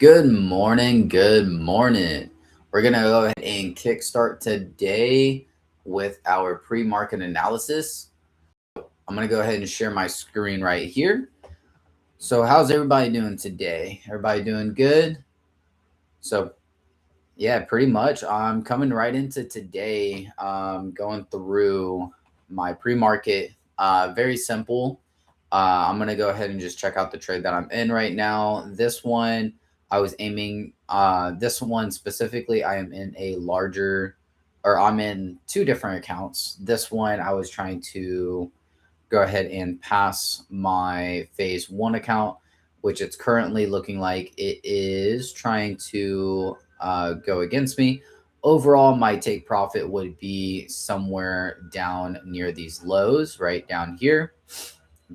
Good morning. Good morning. We're going to go ahead and kickstart today with our pre market analysis. I'm going to go ahead and share my screen right here. So, how's everybody doing today? Everybody doing good? So, yeah, pretty much. I'm coming right into today, going through my pre market. Very simple. I'm going to go ahead and just check out the trade that I'm in right now. This one, I was aiming, this one specifically, I am in a larger, or I'm in two different accounts. This one, I was trying to go ahead and pass my phase one account, which it's currently looking like it is trying to go against me. Overall, my take profit would be somewhere down near these lows, right down here,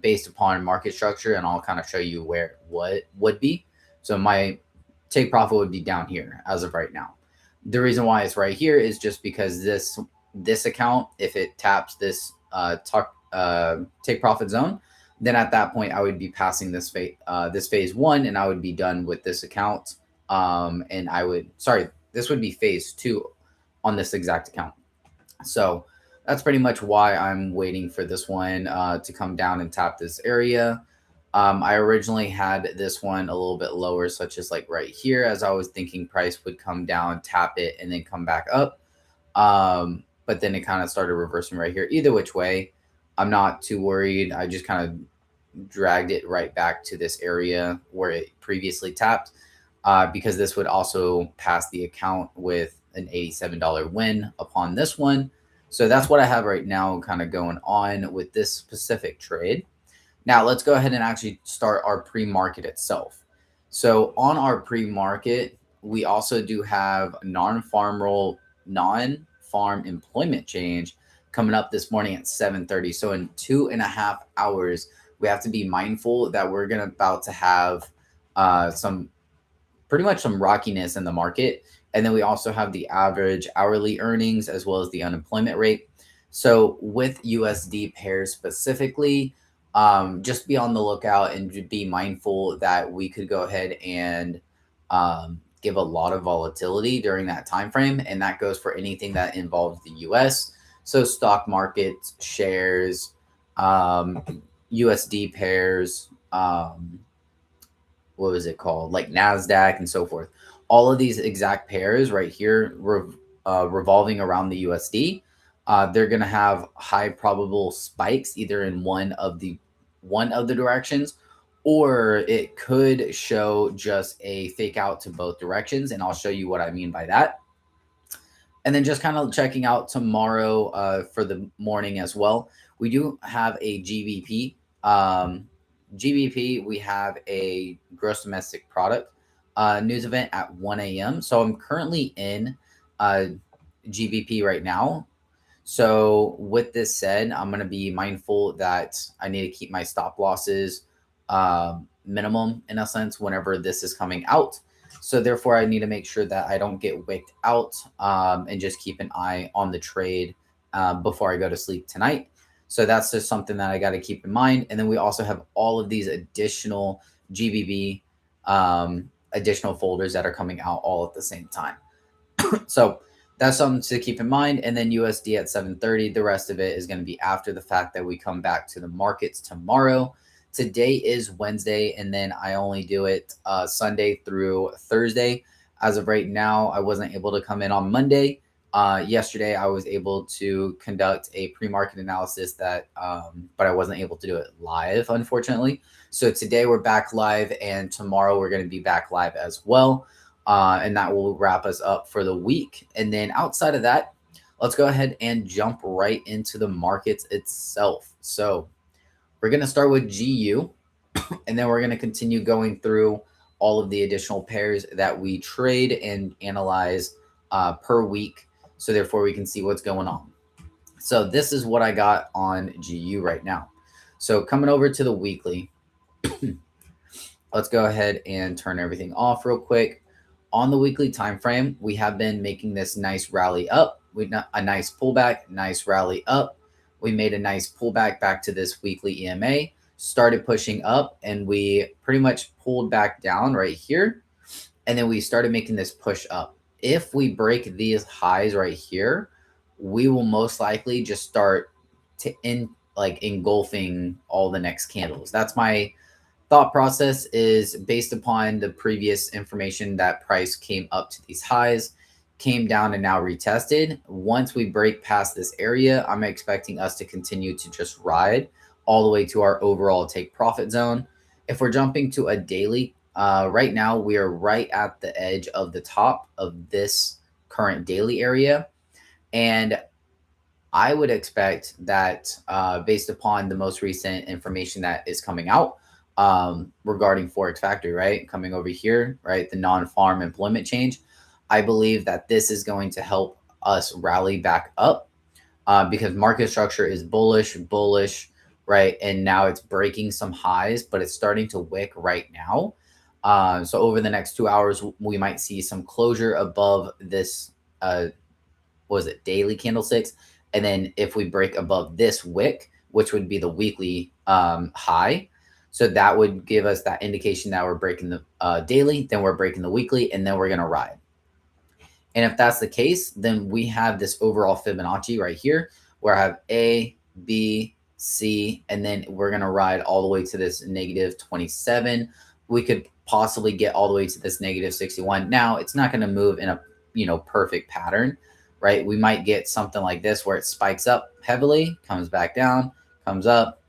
based upon market structure, and I'll kind of show you where what would be. So my take profit would be down here as of right now. The reason why it's right here is just because this account, if it taps this take profit zone, then at that point I would be passing this phase one, and I would be done with this account. And this would be phase two on this exact account. So that's pretty much why I'm waiting for this one to come down and tap this area. I originally had this one a little bit lower, such as like right here, as I was thinking price would come down, tap it, and then come back up. But then it kind of started reversing right here. Either which way, I'm not too worried. I just kind of dragged it right back to this area where it previously tapped, because this would also pass the account with an $87 win upon this one. So that's what I have right now kind of going on with this specific trade. Now let's go ahead and actually start our pre-market itself. So on our pre-market, we also do have non-farm employment change coming up this morning at 7:30. So in 2.5 hours, we have to be mindful that we're about to have some rockiness in the market. And then we also have the average hourly earnings as well as the unemployment rate. So with USD pairs specifically, just be on the lookout and be mindful that we could go ahead and give a lot of volatility during that time frame, and that goes for anything that involves the US. So stock markets, shares, USD pairs, what was it called, like NASDAQ and so forth. All of these exact pairs right here revolving around the USD. They're going to have high probable spikes either in one of the directions, or it could show just a fake out to both directions, and I'll show you what I mean by that. And then just kind of checking out tomorrow for the morning as well. We do have a GBP. GBP, we have a gross domestic product news event at 1 a.m. So I'm currently in GBP right now. So with this said, I'm going to be mindful that I need to keep my stop losses minimum in a sense whenever this is coming out. So therefore, I need to make sure that I don't get wicked out and just keep an eye on the trade before I go to sleep tonight. So that's just something that I got to keep in mind. And then we also have all of these additional GBB additional folders that are coming out all at the same time. So that's something to keep in mind. And then USD at 7:30. The rest of it is going to be after the fact that we come back to the markets tomorrow. Today is Wednesday, and then I only do it Sunday through Thursday. As of right now, I wasn't able to come in on Monday. Yesterday, I was able to conduct a pre-market analysis but I wasn't able to do it live, unfortunately. So today we're back live, and tomorrow we're going to be back live as well. And that will wrap us up for the week. And then outside of that, let's go ahead and jump right into the markets itself. So we're going to start with GU, and then we're going to continue going through all of the additional pairs that we trade and analyze per week. So therefore, we can see what's going on. So this is what I got on GU right now. So coming over to the weekly, let's go ahead and turn everything off real quick. On the weekly time frame, we have been making this nice rally up. We got a nice pullback, nice rally up. We made a nice pullback back to this weekly EMA, started pushing up, and we pretty much pulled back down right here. and then we started making this push up. If we break these highs right here, we will most likely just start to engulfing all the next candles. That's my thought process, is based upon the previous information that price came up to these highs, came down, and now retested. Once we break past this area, I'm expecting us to continue to just ride all the way to our overall take profit zone. If we're jumping to a daily, right now we are right at the edge of the top of this current daily area. And I would expect that, based upon the most recent information that is coming out, regarding Forex Factory, right? Coming over here, right? The non-farm employment change. I believe that this is going to help us rally back up, because market structure is bullish, right? And now it's breaking some highs, but it's starting to wick right now. So over the next 2 hours, we might see some closure above this, what was it, daily candlesticks. And then if we break above this wick, which would be the weekly high, so that would give us that indication that we're breaking the daily, then we're breaking the weekly, and then we're going to ride. And if that's the case, then we have this overall Fibonacci right here where I have A, B, C, and then we're going to ride all the way to this negative 27. We could possibly get all the way to this negative 61. Now, it's not going to move in a perfect pattern, right? We might get something like this where it spikes up heavily, comes back down, comes up,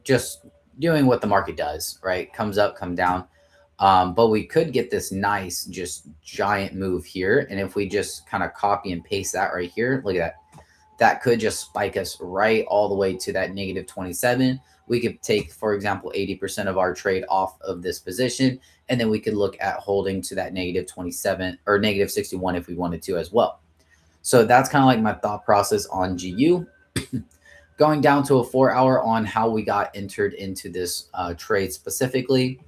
just doing what the market does, right? Comes up, come down. But we could get this nice, just giant move here. And if we just kind of copy and paste that right here, look at that. That could just spike us right all the way to that negative 27. We could take, for example, 80% of our trade off of this position. And then we could look at holding to that negative 27 or negative 61 if we wanted to as well. So that's kind of like my thought process on GU. Going down to a 4-hour on how we got entered into this trade specifically.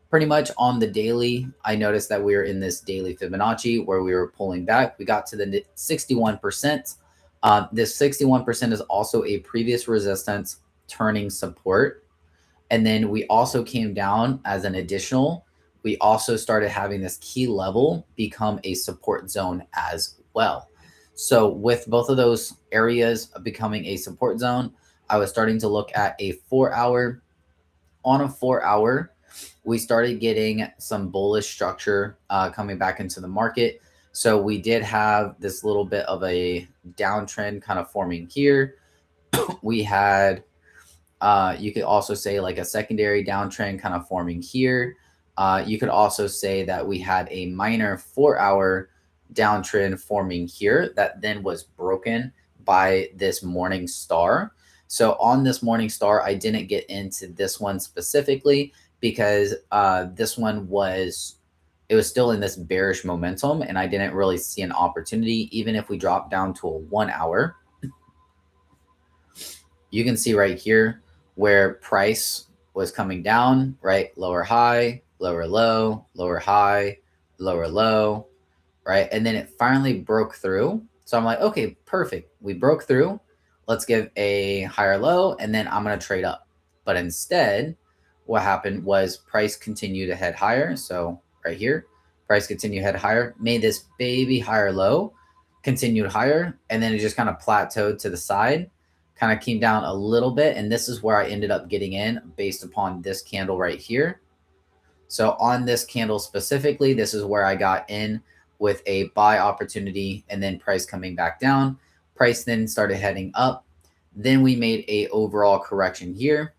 Pretty much on the daily, I noticed that we were in this daily Fibonacci where we were pulling back. We got to the 61%. This 61% is also a previous resistance turning support. And then we also came down as an additional. We also started having this key level become a support zone as well. So with both of those areas becoming a support zone, I was starting to look at a 4-hour. On a 4-hour, we started getting some bullish structure coming back into the market. So we did have this little bit of a downtrend kind of forming here. We had, you could also say like a secondary downtrend kind of forming here. You could also say that we had a minor 4-hour downtrend forming here that then was broken by this morning star. So on this morning star, I didn't get into this one specifically because this one was still in this bearish momentum, and I didn't really see an opportunity. Even if we drop down to a 1-hour, you can see right here where price was coming down, right? Lower high, lower low, lower high, lower low, right? And then it finally broke through. So I'm like, okay, perfect. We broke through. Let's give a higher low, and then I'm going to trade up. But instead, what happened was price continued to head higher. So right here, price continued to head higher, made this baby higher low, continued higher, and then it just kind of plateaued to the side, kind of came down a little bit. And this is where I ended up getting in based upon this candle right here. So on this candle specifically, this is where I got in with a buy opportunity, and then price coming back down. Price then started heading up. Then we made a overall correction here,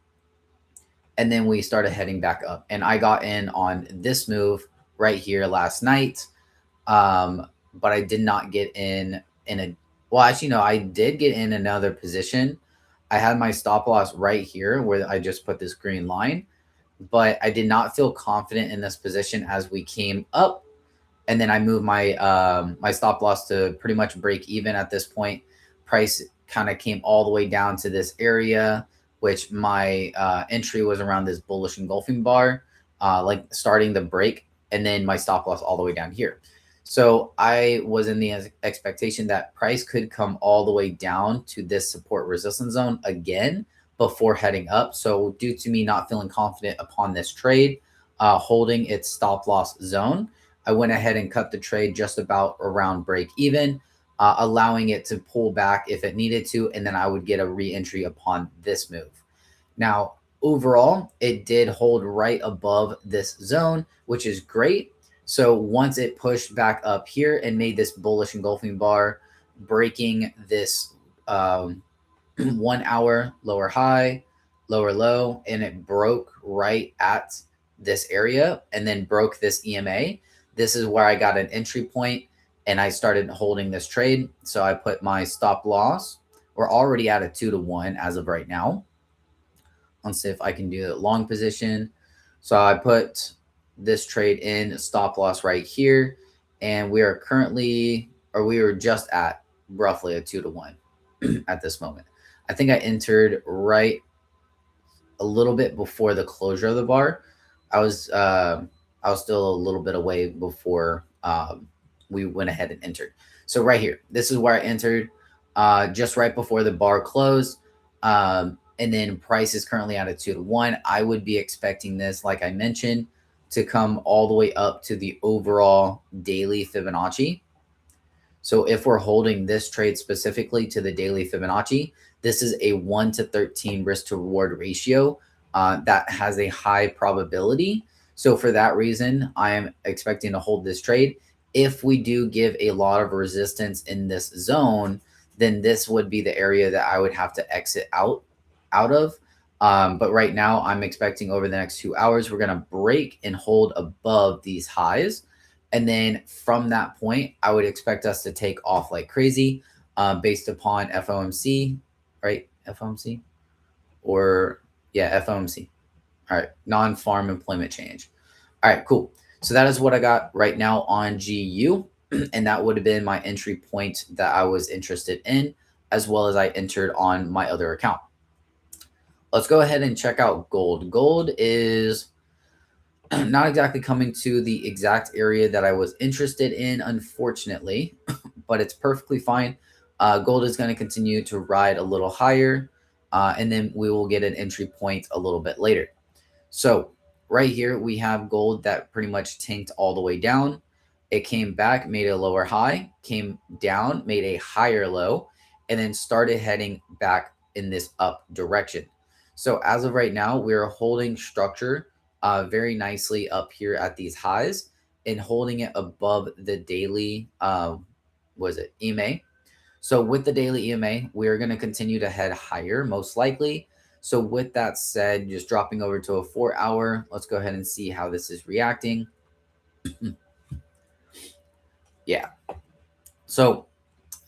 and then we started heading back up. And I got in on this move right here last night, but I did not get in a, well, actually, no, I did get in another position. I had my stop loss right here where I just put this green line, but I did not feel confident in this position as we came up. And then I moved my my stop loss to pretty much break even at this point. Price kind of came all the way down to this area, which my entry was around this bullish engulfing bar, like starting the break, and then my stop loss all the way down here. So I was in the expectation that price could come all the way down to this support resistance zone again before heading up. So due to me not feeling confident upon this trade, holding its stop loss zone, I went ahead and cut the trade just about around break even, allowing it to pull back if it needed to, and then I would get a re-entry upon this move. Now, overall, it did hold right above this zone, which is great. So once it pushed back up here and made this bullish engulfing bar, breaking this 1 hour lower high, lower low, and it broke right at this area and then broke this EMA. This is where I got an entry point and I started holding this trade. So I put my stop loss. We're already at a 2-to-1 as of right now. Let's see if I can do the long position. So I put this trade in stop loss right here, and we are currently, or we were just at roughly a 2-to-1 at this moment. I think I entered right a little bit before the closure of the bar. I was still a little bit away before we went ahead and entered. So right here, this is where I entered just right before the bar closed. And then price is currently at a 2-to-1. I would be expecting this, like I mentioned, to come all the way up to the overall daily Fibonacci. So if we're holding this trade specifically to the daily Fibonacci, this is a 1-to-13 risk to reward ratio that has a high probability. So for that reason, I am expecting to hold this trade. If we do give a lot of resistance in this zone, then this would be the area that I would have to exit out of. But right now, I'm expecting over the next 2 hours, we're going to break and hold above these highs. And then from that point, I would expect us to take off like crazy based upon FOMC, right? FOMC? Or, yeah, FOMC. All right, non-farm employment change. All right, cool. So that is what I got right now on GU. And that would have been my entry point that I was interested in, as well as I entered on my other account. Let's go ahead and check out gold. Gold is not exactly coming to the exact area that I was interested in, unfortunately, but it's perfectly fine. Gold is going to continue to ride a little higher, and then we will get an entry point a little bit later. So right here, we have gold that pretty much tanked all the way down. It came back, made a lower high, came down, made a higher low, and then started heading back in this up direction. So as of right now, we're holding structure very nicely up here at these highs and holding it above the daily, EMA. So with the daily EMA, we're going to continue to head higher, most likely. So with that said, just dropping over to a 4 hour, let's go ahead and see how this is reacting. Yeah. So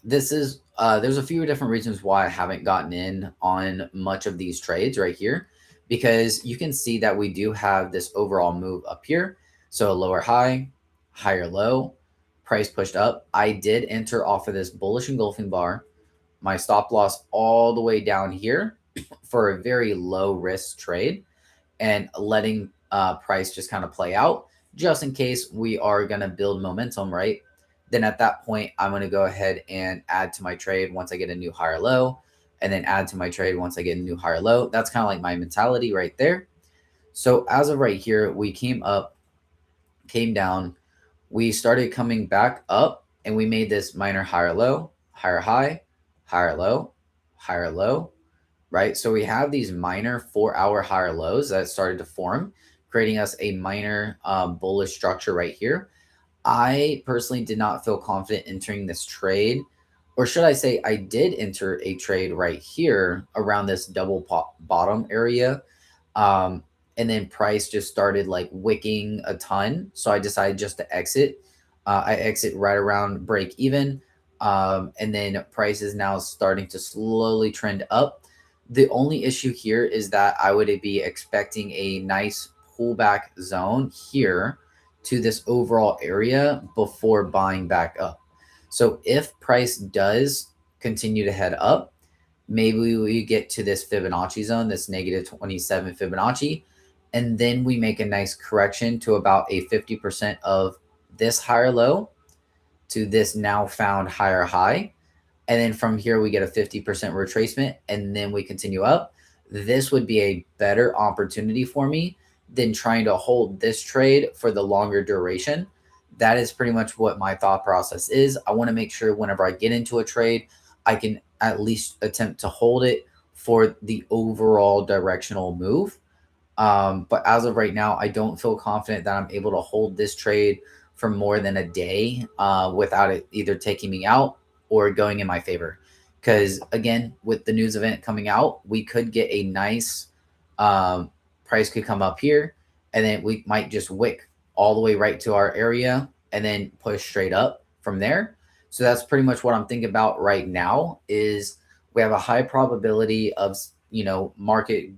this is, there's a few different reasons why I haven't gotten in on much of these trades right here, because you can see that we do have this overall move up here. So lower high, higher low, price pushed up. I did enter off of this bullish engulfing bar, my stop loss all the way down here for a very low risk trade, and letting price just kind of play out just in case we are going to build momentum, right? Then at that point, I'm going to go ahead and add to my trade once I get a new higher low, and then add to my trade once I get a new higher low. That's kind of like my mentality right there. So as of right here, we came up, came down, we started coming back up, and we made this minor higher low, higher high, higher low, higher low, right? So we have these minor 4 hour higher lows that started to form, creating us a minor bullish structure right here. I personally did not feel confident entering this trade, or should I say I did enter a trade right here around this double bottom area. And then price just started like wicking a ton. So I decided just to exit. I exit right around break even. And then price is now starting to slowly trend up. The only issue here is that I would be expecting a nice pullback zone here to this overall area before buying back up. So if price does continue to head up, maybe we get to this Fibonacci zone, this negative 27 Fibonacci, and then we make a nice correction to about a 50% of this higher low to this now found higher high. And then from here, we get a 50% retracement, and then we continue up. This would be a better opportunity for me than trying to hold this trade for the longer duration. that is pretty much what my thought process is. I want to make sure whenever I get into a trade, I can at least attempt to hold it for the overall directional move. But as of right now, I don't feel confident that I'm able to hold this trade for more than a day without it either taking me out or going in my favor. Because again, with the news event coming out, we could get a nice um, price could come up here, and then we might just wick all the way right to our area and then push straight up from there. So that's pretty much what I'm thinking about right now. Is we have a high probability of market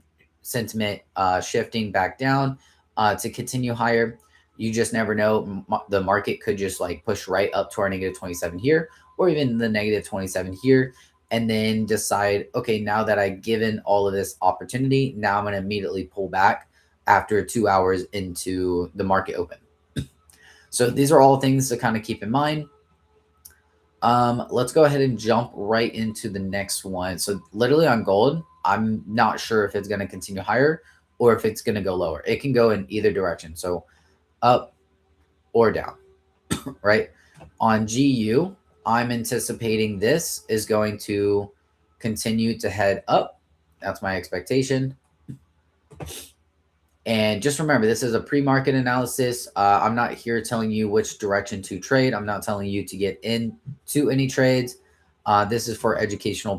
sentiment shifting back down to continue higher. You just never know. The market could just like push right up to our negative 27 here, or even the negative 27 here, and then decide, okay, now that I've given all of this opportunity, now I'm going to immediately pull back after 2 hours into the market open. So these are all things to kind of keep in mind. Let's go ahead and jump right into the next one. So literally on gold, I'm not sure if it's going to continue higher or if it's going to go lower. It can go in either direction. So up or down, right? On GU, I'm anticipating this is going to continue to head up. That's my expectation. And just remember, this is a pre-market analysis. I'm not here telling you which direction to trade. I'm not telling you to get into any trades. This is for educational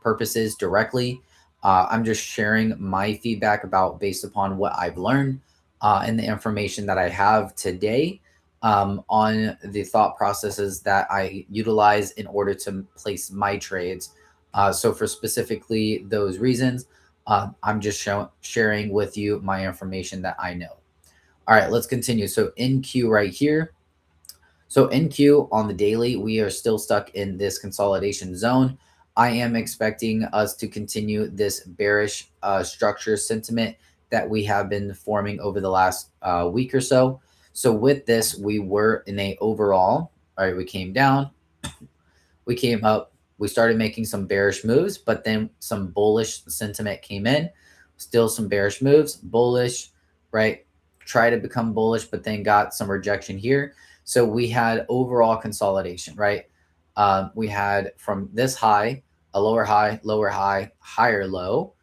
purposes directly. I'm just sharing my feedback based upon what I've learned and the information that I have today on the thought processes that I utilize in order to place my trades. So for specifically those reasons, I'm just sharing with you my information that I know. All right, let's continue. So NQ right here. So NQ on the daily, we are still stuck in this consolidation zone. I am expecting us to continue this bearish structure sentiment that we have been forming over the last week or so. So with this, we were in a overall, all right, we came down, we came up, we started making some bearish moves, but then some bullish sentiment came in. Still some bearish moves, bullish, right? Try to become bullish, but then got some rejection here. So we had overall consolidation, right? We had from this high, a lower high, higher low,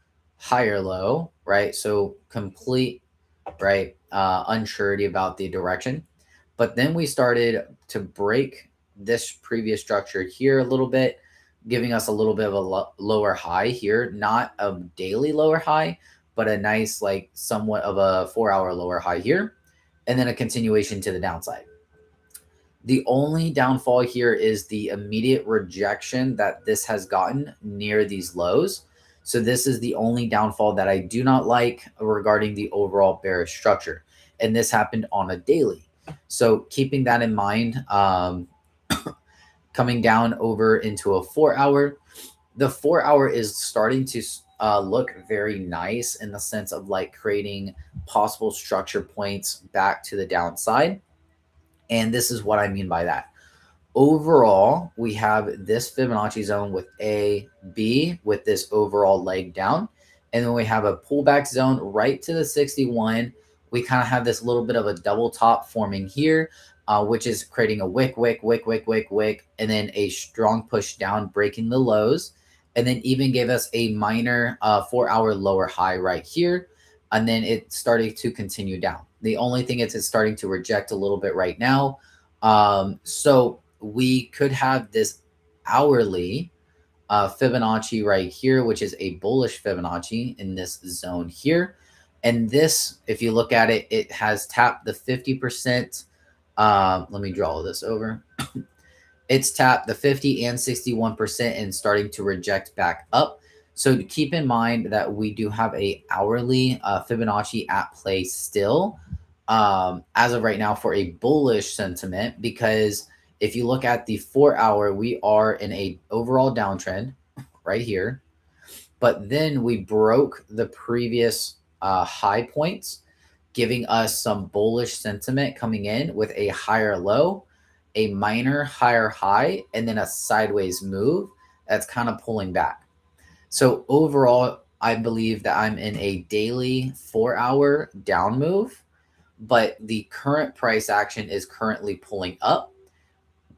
right? So complete, right? Unsurety about the direction. But then we started to break this previous structure here a little bit, giving us a little bit of a lower high here, not a daily lower high, but a nice, like somewhat of a 4-hour lower high here, and then a continuation to the downside. The only downfall here is the immediate rejection that this has gotten near these lows. So this is the only downfall that I do not like regarding the overall bearish structure. And this happened on a daily. So keeping that in mind, coming down over into a 4-hour, the 4-hour is starting to look very nice in the sense of like creating possible structure points back to the downside. And this is what I mean by that. Overall, we have this Fibonacci zone with A, B, with this overall leg down. And then we have a pullback zone right to the 61. We kind of have this little bit of a double top forming here, which is creating a wick, and then a strong push down, breaking the lows. And then even gave us a minor 4-hour lower high right here. And then it started to continue down. The only thing is it's starting to reject a little bit right now. So we could have this hourly Fibonacci right here, which is a bullish Fibonacci in this zone here. And this, if you look at it, it has tapped the 50%. Let me draw this over. It's tapped the 50 and 61% and starting to reject back up. So keep in mind that we do have a hourly Fibonacci at play still as of right now for a bullish sentiment, because if you look at the 4-hour, we are in a overall downtrend right here, but then we broke the previous high points, giving us some bullish sentiment coming in with a higher low, a minor higher high, and then a sideways move that's kind of pulling back. So overall, I believe that I'm in a daily 4-hour down move but the current price action is currently pulling up.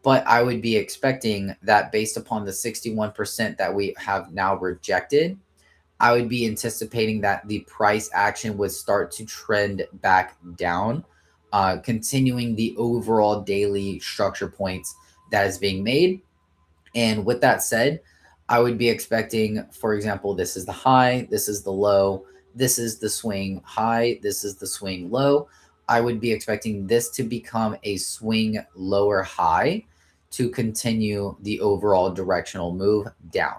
But I would be expecting that based upon the 61% that we have now rejected, I would be anticipating that the price action would start to trend back down, continuing the overall daily structure points that is being made. And with that said, I would be expecting, for example, this is the high, this is the low, this is the swing high, this is the swing low. I would be expecting this to become a swing lower high to continue the overall directional move down.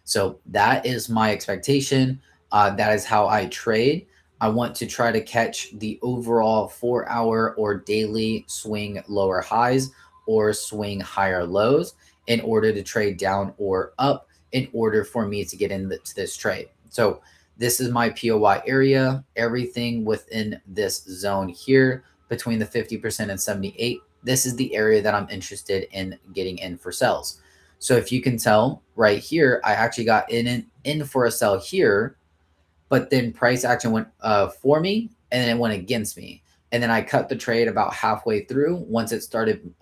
So that is my expectation. That is how I trade. I want to try to catch the overall 4 hour or daily swing lower highs or swing higher lows in order to trade down or up in order for me to get into this trade. So this is my POY area. Everything within this zone here between the 50% and 78, this is the area that I'm interested in getting in for sells. So if you can tell right here, I actually got in for a sell here, but then price action went for me and then it went against me. And then I cut the trade about halfway through once it started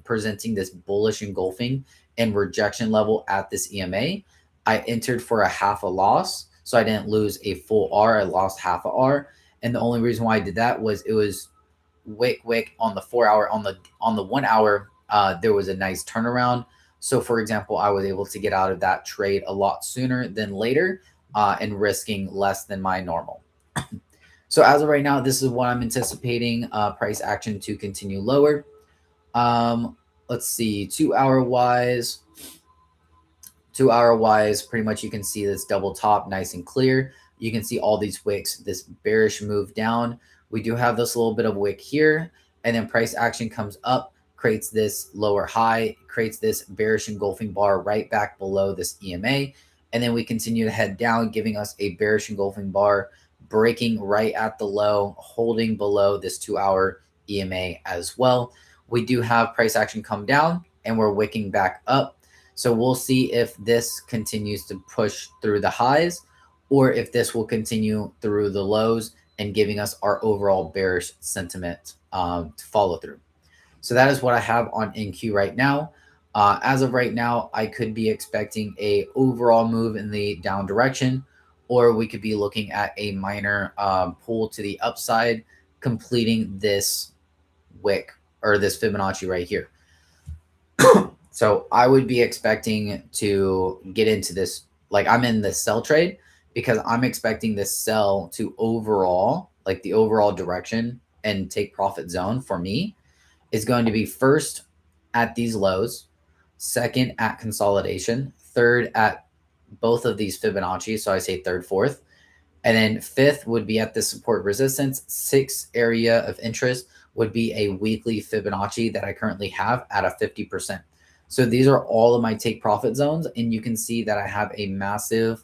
presenting this bullish engulfing and rejection level at this EMA. I entered for a half a loss. So I didn't lose a full R. I lost half a R. And the only reason why I did that was it was wick on the 4 hour. On the 1 hour, there was a nice turnaround. So for example, I was able to get out of that trade a lot sooner than later, and risking less than my normal. So as of right now, this is what I'm anticipating price action to continue lower. Let's see, 2 hour wise. 2 hour wise, pretty much you can see this double top nice and clear. You can see all these wicks, this bearish move down. We do have this little bit of wick here, and then price action comes up, creates this lower high, creates this bearish engulfing bar right back below this EMA. And then we continue to head down, giving us a bearish engulfing bar, breaking right at the low, holding below this 2 hour EMA as well. We do have price action come down and we're wicking back up. So we'll see if this continues to push through the highs or if this will continue through the lows and giving us our overall bearish sentiment to follow through. So that is what I have on NQ right now. As of right now, I could be expecting a overall move in the down direction, or we could be looking at a minor pull to the upside, completing this wick or this Fibonacci right here. So I would be expecting to get into this, like I'm in the sell trade because I'm expecting this sell to overall, like the overall direction and take profit zone for me is going to be first at these lows, second at consolidation, third at both of these Fibonacci. So I say third, fourth, and then fifth would be at the support resistance. Sixth area of interest would be a weekly Fibonacci that I currently have at a 50%. So these are all of my take profit zones. And you can see that I have a massive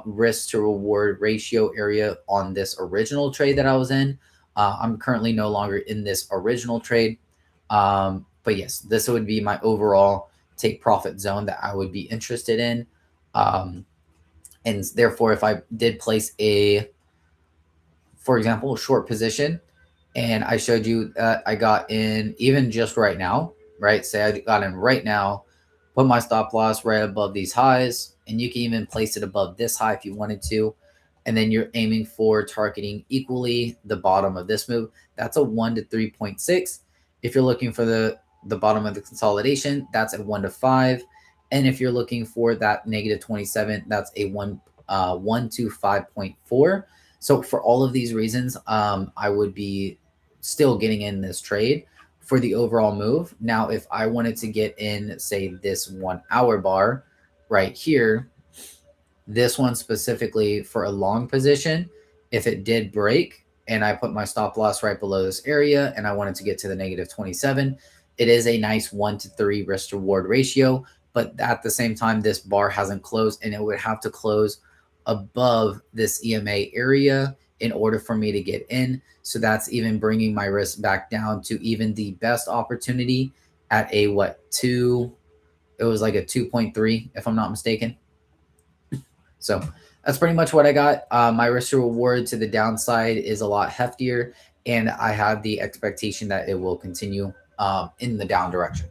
risk to reward ratio area on this original trade that I was in. I'm currently no longer in this original trade. But yes, this would be my overall take profit zone that I would be interested in. And therefore, if I did place for example, a short position, and I showed you that I got in even just right now, right? Say I got in right now, put my stop loss right above these highs, and you can even place it above this high if you wanted to. And then you're aiming for targeting equally the bottom of this move. That's a 1 to 3.6. If you're looking for the bottom of the consolidation, that's a 1 to 5. And if you're looking for that negative 27, that's a 1 to 5.4. So for all of these reasons, I would be still getting in this trade for the overall move. Now, if I wanted to get in, say, this 1 hour bar right here, this one specifically for a long position, if it did break and I put my stop loss right below this area and I wanted to get to the negative 27, it is a nice 1 to 3 risk reward ratio. But at the same time, this bar hasn't closed and it would have to close above this EMA area in order for me to get in. So that's even bringing my risk back down to even the best opportunity at a it was like a 2.3 if I'm not mistaken. So that's pretty much what I got. My risk to reward to the downside is a lot heftier. and I have the expectation that it will continue in the down direction.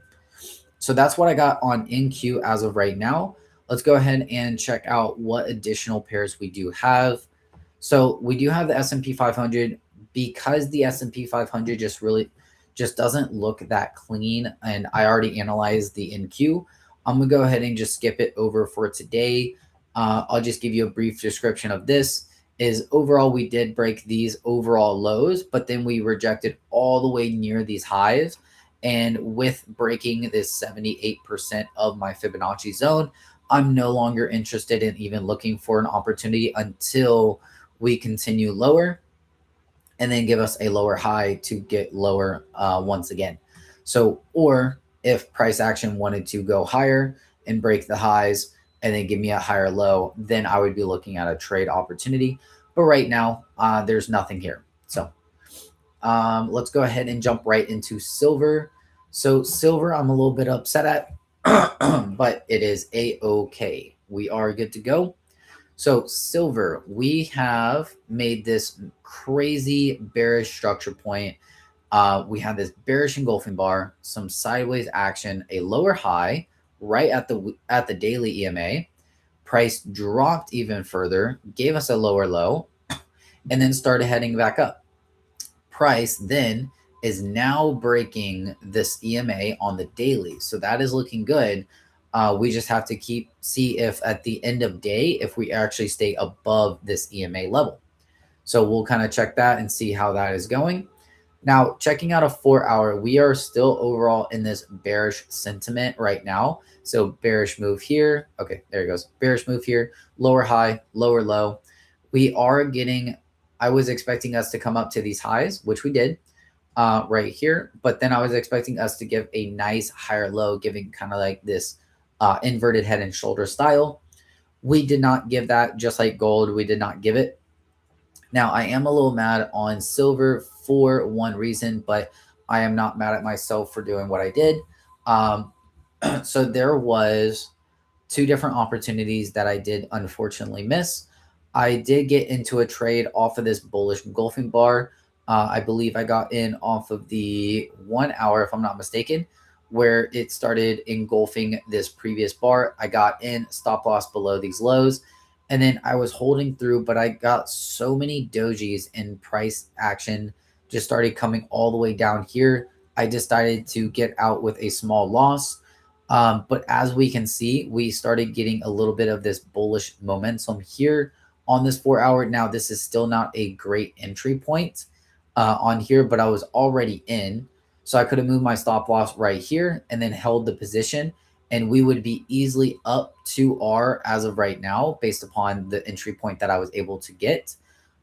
So that's what I got on NQ as of right now. Let's go ahead and check out what additional pairs we do have. So we do have the S&P 500 because the S&P 500 just doesn't look that clean, and I already analyzed the NQ. I'm gonna go ahead and just skip it over for today. I'll just give you a brief description of this. Is overall we did break these overall lows, but then we rejected all the way near these highs. And with breaking this 78% of my Fibonacci zone, I'm no longer interested in even looking for an opportunity until we continue lower and then give us a lower high to get lower once again. So, or if price action wanted to go higher and break the highs and then give me a higher low, then I would be looking at a trade opportunity. But right now, there's nothing here. So let's go ahead and jump right into silver. So silver, I'm a little bit upset at, but it is a-okay. We are good to go. So silver, we have made this crazy bearish structure point. We have this bearish engulfing bar, some sideways action, a lower high right at the daily EMA. Price dropped even further, gave us a lower low, and then started heading back up. Price then is now breaking this EMA on the daily, so that is looking good. We just have to see if at the end of day, if we actually stay above this EMA level. So we'll kind of check that and see how that is going. Now, checking out a 4-hour, we are still overall in this bearish sentiment right now. So bearish move here. Okay, there it goes. Bearish move here, lower high, lower low. We are getting, I was expecting us to come up to these highs, which we did right here. But then I was expecting us to give a nice higher low, giving kind of like this inverted head and shoulder style. We did not give that, just like gold. We did not give it. Now, I am a little mad on silver for one reason, but I am not mad at myself for doing what I did. So there was 2 different opportunities that I did unfortunately miss. I did get into a trade off of this bullish engulfing bar. I believe I got in off of the 1 hour, if I'm not mistaken, where it started engulfing this previous bar. I got in, stop loss below these lows, and then I was holding through, but I got so many dojis and price action just started coming all the way down here. I decided to get out with a small loss. But as we can see, we started getting a little bit of this bullish momentum here on this 4-hour. Now, this is still not a great entry point on here, but I was already in. So I could have moved my stop loss right here and then held the position, and we would be easily up to R as of right now based upon the entry point that I was able to get.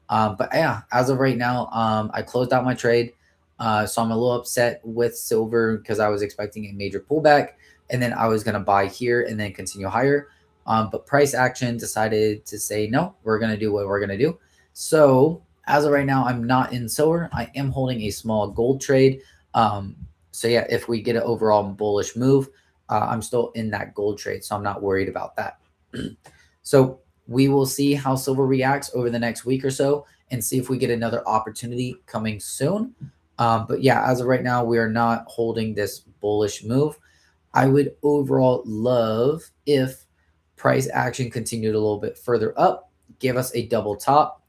But yeah, as of right now, I closed out my trade. So I'm a little upset with silver because I was expecting a major pullback, and then I was going to buy here and then continue higher. But price action decided to say, no, we're going to do what we're going to do. So as of right now, I'm not in silver. I am holding a small gold trade. So yeah, if we get an overall bullish move, I'm still in that gold trade, so I'm not worried about that. So we will see how silver reacts over the next week or so and see if we get another opportunity coming soon. But yeah, as of right now, we are not holding this bullish move. I would overall love if price action continued a little bit further up, gave us a double top,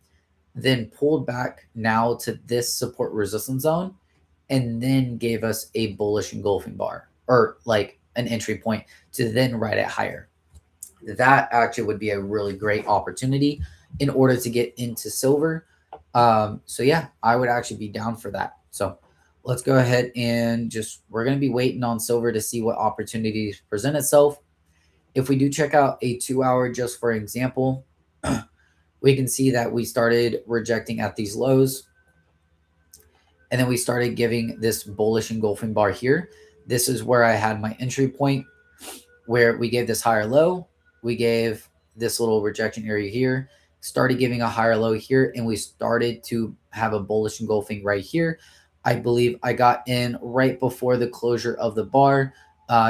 then pulled back now to this support resistance zone, and then gave us a bullish engulfing bar, or like an entry point to then ride it higher. That actually would be a really great opportunity in order to get into silver. So yeah, I would actually be down for that. So let's go ahead and we're going to be waiting on silver to see what opportunities present itself. If we do check out a 2-hour, just for example, we can see that we started rejecting at these lows. And then we started giving this bullish engulfing bar here. This is where I had my entry point, where we gave this higher low. We gave this little rejection area here, started giving a higher low here, and we started to have a bullish engulfing right here. I believe I got in right before the closure of the bar,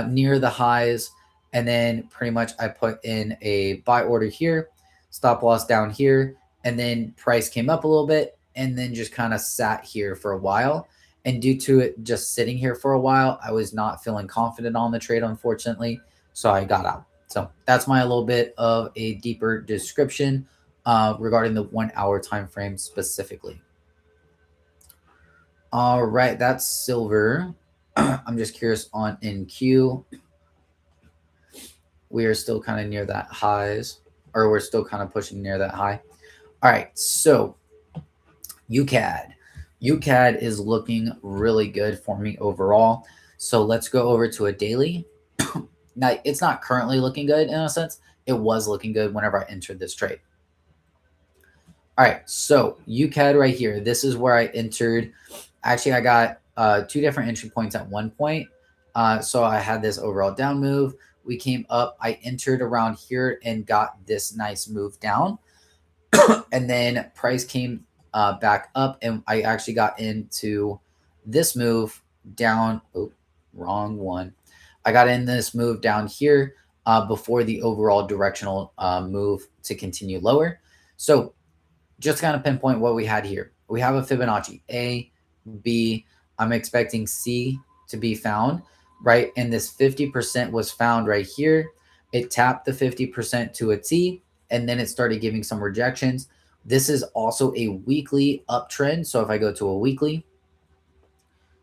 near the highs, and then pretty much I put in a buy order here, stop loss down here, and then price came up a little bit, and then just kind of sat here for a while. And due to it just sitting here for a while, I was not feeling confident on the trade, unfortunately. So I got out. So that's my little bit of a deeper description regarding the 1 hour time frame specifically. All right, that's silver. I'm just curious on NQ. We are still kind of near that highs, or we're still kind of pushing near that high. All right, so UCAD. UCAD is looking really good for me overall. So let's go over to a daily. Now, it's not currently looking good in a sense. It was looking good whenever I entered this trade. All right, so UCAD right here. This is where I entered. Actually, I got 2 different entry points at one point. So I had this overall down move. We came up. I entered around here and got this nice move down. And then price came back up, and I actually got into this move down. Oh, wrong one. I got in this move down here before the overall directional move to continue lower. So just kind of pinpoint what we had here. We have a Fibonacci A, B. I'm expecting C to be found, right? And this 50% was found right here. It tapped the 50% to a T, and then it started giving some rejections. This is also a weekly uptrend. So if I go to a weekly,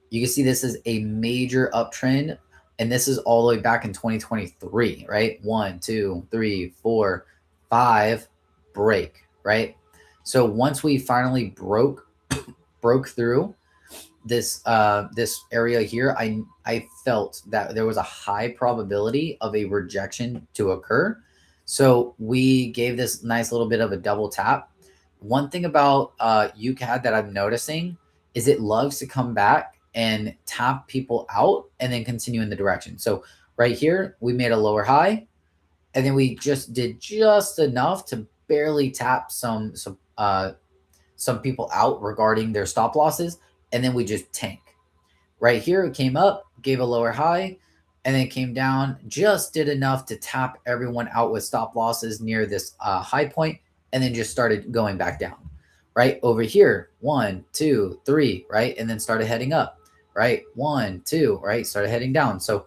you can see this is a major uptrend. And this is all the way back in 2023, right? 1, 2, 3, 4, 5, break, right? So once we finally broke through this this area here, I felt that there was a high probability of a rejection to occur. So we gave this nice little bit of a double tap. One thing about UCAD that I'm noticing is it loves to come back and tap people out and then continue in the direction. So right here, we made a lower high, and then we just did just enough to barely tap some people out regarding their stop losses, and then we just tank. Right here, it came up, gave a lower high, and then came down, just did enough to tap everyone out with stop losses near this high point, and then just started going back down. Right over here, 1, 2, 3, right, and then started heading up. Right, 1, 2, right, started heading down. So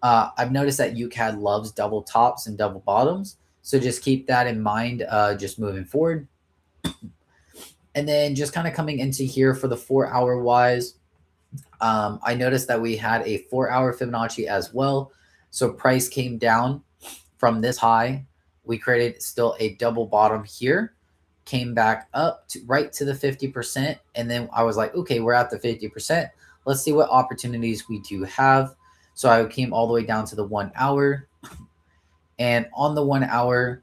I've noticed that UCAD loves double tops and double bottoms. So just keep that in mind, just moving forward. And then just kind of coming into here for the 4 hour wise, I noticed that we had a 4 hour Fibonacci as well. So price came down from this high. We created still a double bottom here, came back up to right to the 50%. And then I was like, okay, we're at the 50%. Let's see what opportunities we do have. So I came all the way down to the 1 hour. And on the 1 hour,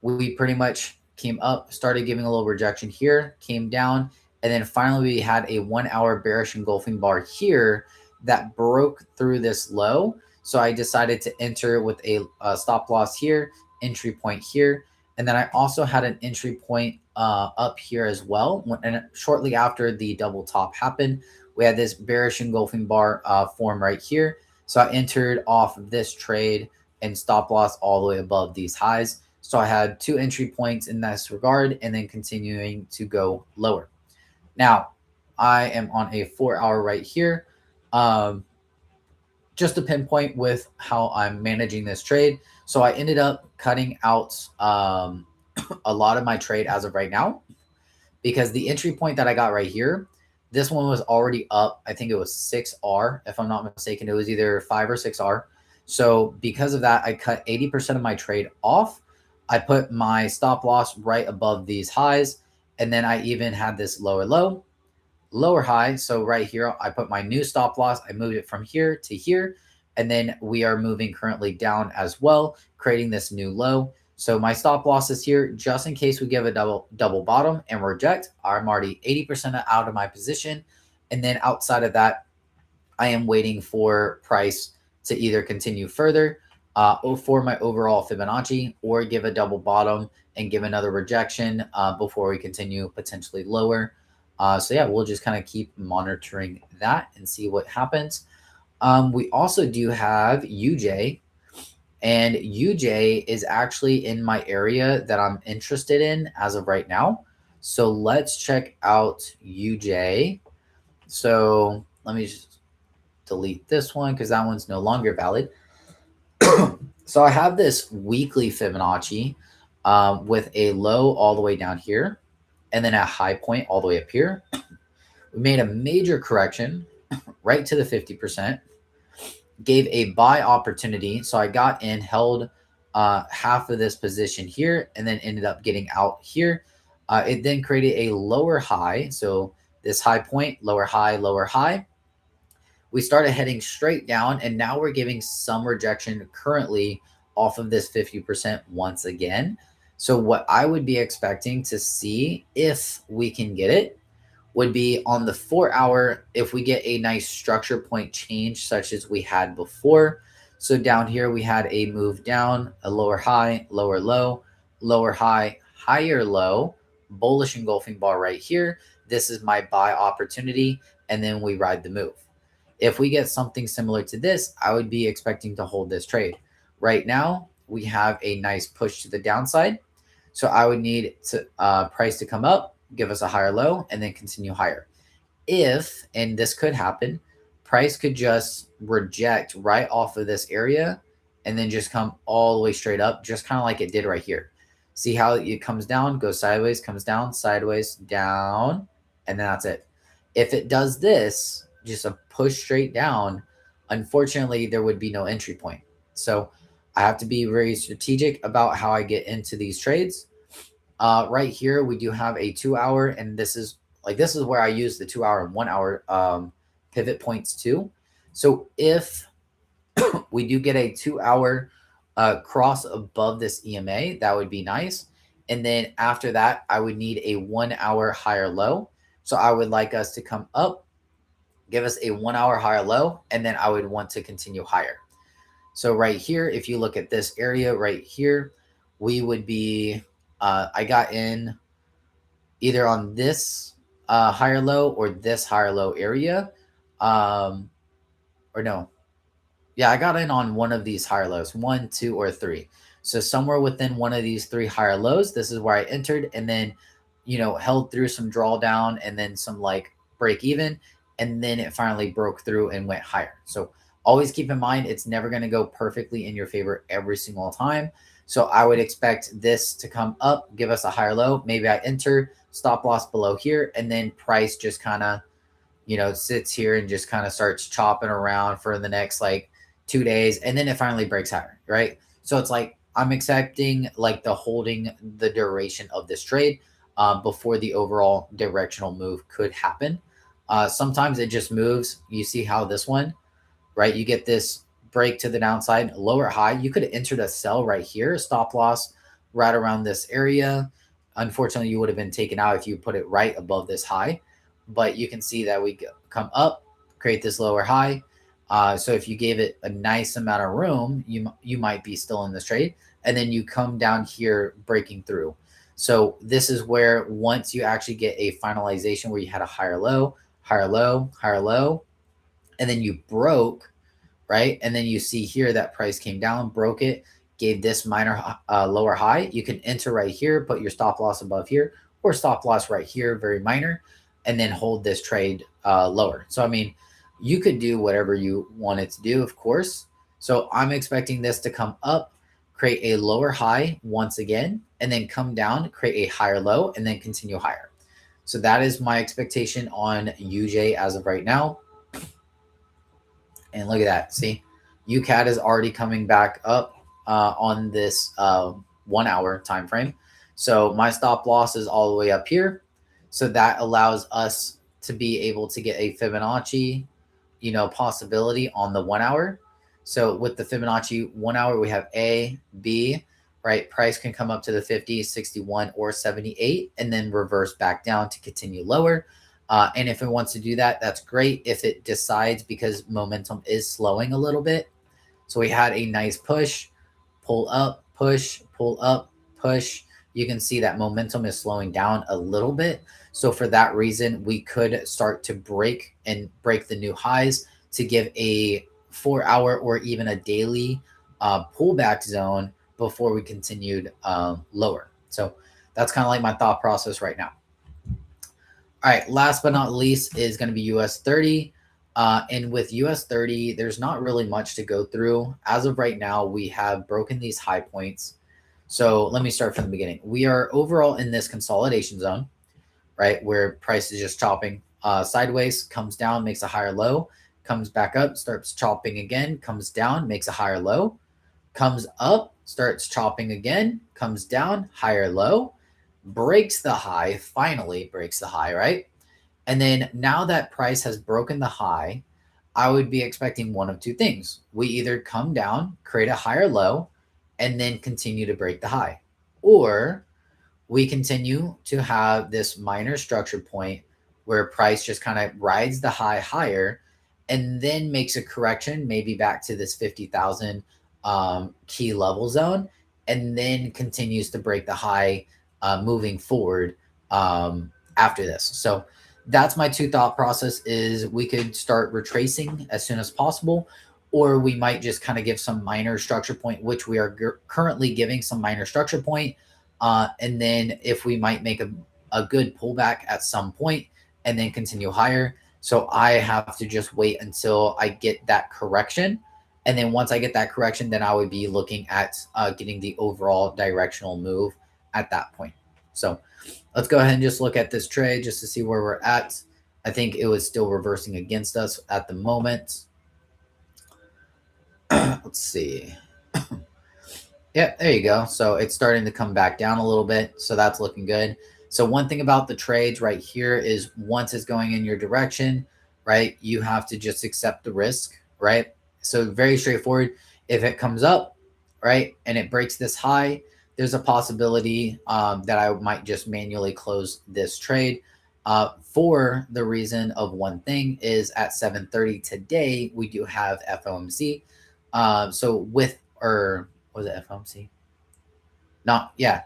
we pretty much came up, started giving a little rejection here, came down, and then finally we had a 1 hour bearish engulfing bar here that broke through this low. So I decided to enter with a stop loss here, entry point here, and then I also had an entry point up here as well. And shortly after the double top happened, we had this bearish engulfing bar form right here. So I entered off of this trade and stop loss all the way above these highs. So I had 2 entry points in this regard, and then continuing to go lower. Now, I am on a 4 hour right here. Just to pinpoint with how I'm managing this trade. So I ended up cutting out a lot of my trade as of right now, because the entry point that I got right here, this one was already up. I think it was 6R, if I'm not mistaken. It was either 5 or 6R. So because of that, I cut 80% of my trade off. I put my stop loss right above these highs. And then I even had this lower low, lower high. So right here, I put my new stop loss. I moved it from here to here. And then we are moving currently down as well, creating this new low. So my stop loss is here just in case we give a double bottom and reject. I'm already 80% out of my position. And then outside of that, I am waiting for price to either continue further for my overall Fibonacci, or give a double bottom and give another rejection before we continue potentially lower. So yeah, we'll just kind of keep monitoring that and see what happens. We also do have UJ, and UJ is actually in my area that I'm interested in as of right now. So let's check out UJ. So let me just delete this one because that one's no longer valid. So I have this weekly Fibonacci with a low all the way down here and then a high point all the way up here. We made a major correction right to the 50%, gave a buy opportunity. So I got in, held half of this position here, and then ended up getting out here. It then created a lower high. So this high point, lower high, lower high. We started heading straight down, and now we're giving some rejection currently off of this 50% once again. So what I would be expecting to see, if we can get it, would be on the 4 hour if we get a nice structure point change such as we had before. So down here we had a move down, a lower high, lower low, lower high, higher low, bullish engulfing bar right here. This is my buy opportunity, and then we ride the move. If we get something similar to this, I would be expecting to hold this trade. Right now, we have a nice push to the downside. So I would need to price to come up, give us a higher low, and then continue higher. If, and this could happen, price could just reject right off of this area and then just come all the way straight up, just kind of like it did right here. See how it comes down, goes sideways, comes down, sideways, down, and then that's it. If it does this, just a push straight down, unfortunately, there would be no entry point. So I have to be very strategic about how I get into these trades. Right here, we do have a 2 hour, and this is where I use the 2 hour and 1 hour pivot points too. So if we do get a 2 hour cross above this EMA, that would be nice. And then after that, I would need a 1 hour higher low. So I would like us to come up, give us a 1 hour higher low, and then I would want to continue higher. So right here, if you look at this area right here, we would be, I got in either on this higher low or this higher low area. Or no, yeah, I got in on one of these higher lows, 1, 2, or 3. So somewhere within one of these 3 higher lows, this is where I entered, and then, held through some drawdown and then some like break even, and then it finally broke through and went higher. So always keep in mind, it's never going to go perfectly in your favor every single time. So I would expect this to come up, give us a higher low. Maybe I enter, stop loss below here, and then price just kind of, sits here and just kind of starts chopping around for the next like 2 days, and then it finally breaks higher, right? So it's like I'm accepting like the holding the duration of this trade before the overall directional move could happen. Sometimes it just moves. You see how this one, right? You get this break to the downside, lower high. You could have entered a sell right here, stop loss right around this area. Unfortunately, you would have been taken out if you put it right above this high. But you can see that we come up, create this lower high. So if you gave it a nice amount of room, you might be still in this trade. And then you come down here breaking through. So this is where once you actually get a finalization where you had a higher low, higher low, higher low, and then you broke, right? And then you see here that price came down, broke it, gave this minor lower high. You can enter right here, put your stop loss above here, or stop loss right here, very minor, and then hold this trade lower. So, I mean, you could do whatever you want it to do, of course. So I'm expecting this to come up, create a lower high once again, and then come down, create a higher low, and then continue higher. So that is my expectation on UJ as of right now. And look at that. See, UCAD is already coming back up on this 1 hour time frame. So my stop loss is all the way up here. So that allows us to be able to get a Fibonacci, possibility on the 1 hour. So with the Fibonacci 1 hour, we have A, B, right? Price can come up to the 50, 61, or 78, and then reverse back down to continue lower. And if it wants to do that, that's great. If it decides, because momentum is slowing a little bit. So we had a nice push, pull up, push, pull up, push. You can see that momentum is slowing down a little bit. So for that reason, we could start to break the new highs to give a 4 hour or even a daily pullback zone before we continued lower. So that's kind of like my thought process right now. All right, last but not least is going to be US 30. And with US 30, there's not really much to go through. As of right now, we have broken these high points. So let me start from the beginning. We are overall in this consolidation zone, right? Where price is just chopping sideways, comes down, makes a higher low, comes back up, starts chopping again, comes down, makes a higher low, comes up, starts chopping again, comes down, higher low, breaks the high, finally breaks the high, right? And then now that price has broken the high, I would be expecting one of two things. We either come down, create a higher low, and then continue to break the high, or we continue to have this minor structure point where price just kind of rides the high higher and then makes a correction, maybe back to this 50,000 key level zone, and then continues to break the high moving forward after this. So that's my two thought process is we could start retracing as soon as possible, or we might just kind of give some minor structure point, which we are currently giving some minor structure point, and then if we might make a good pullback at some point and then continue higher. So I have to just wait until I get that correction. And then once I get that correction, then I would be looking at getting the overall directional move at that point. So let's go ahead and just look at this trade just to see where we're at. I think it was still reversing against us at the moment. Let's see. Yeah, there you go. So it's starting to come back down a little bit. So that's looking good. So one thing about the trades right here is once it's going in your direction, right, you have to just accept the risk, right? So very straightforward. If it comes up, right, and it breaks this high, there's a possibility that I might just manually close this trade. For the reason of one thing is at 7:30 today, we do have FOMC. So with, or was it FOMC? Not, yeah,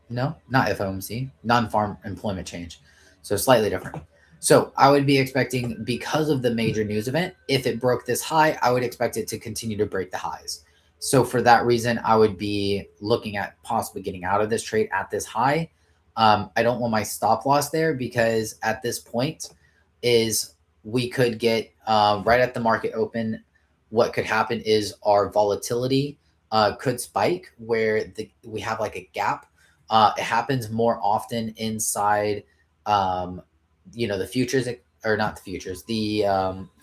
no, not FOMC, non-farm employment change. So slightly different. So I would be expecting, because of the major news event, if it broke this high, I would expect it to continue to break the highs. So for that reason, I would be looking at possibly getting out of this trade at this high. I don't want my stop loss there because at this point is we could get right at the market open. What could happen is our volatility could spike where we have like a gap. It happens more often inside, the futures, or not the futures, the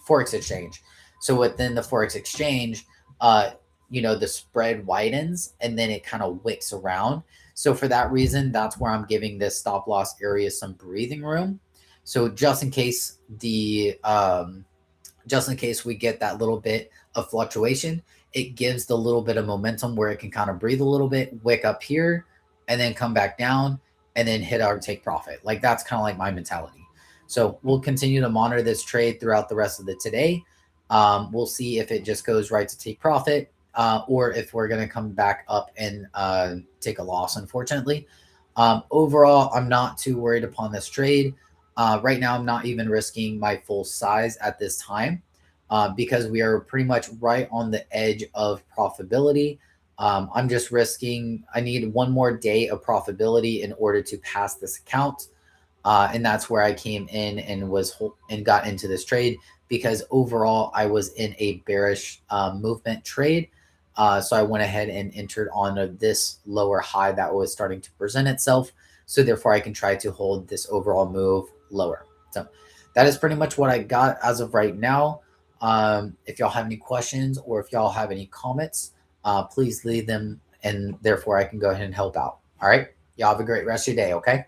forex exchange. So within the forex exchange, the spread widens and then it kind of wicks around. So for that reason, that's where I'm giving this stop loss area some breathing room. So just in case we get that little bit of fluctuation, it gives the little bit of momentum where it can kind of breathe a little bit, wick up here, and then come back down and then hit our take profit. Like that's kind of like my mentality. So we'll continue to monitor this trade throughout the rest of the today. We'll see if it just goes right to take profit, or if we're going to come back up and take a loss, unfortunately. Overall, I'm not too worried upon this trade. Right now, I'm not even risking my full size at this time because we are pretty much right on the edge of profitability. I'm just risking, I need one more day of profitability in order to pass this account. And that's where I came in and got into this trade because overall I was in a bearish movement trade. So I went ahead and entered on this lower high that was starting to present itself. So therefore I can try to hold this overall move lower. So that is pretty much what I got as of right now. If y'all have any questions or if y'all have any comments, please leave them and therefore I can go ahead and help out. All right. Y'all have a great rest of your day. Okay.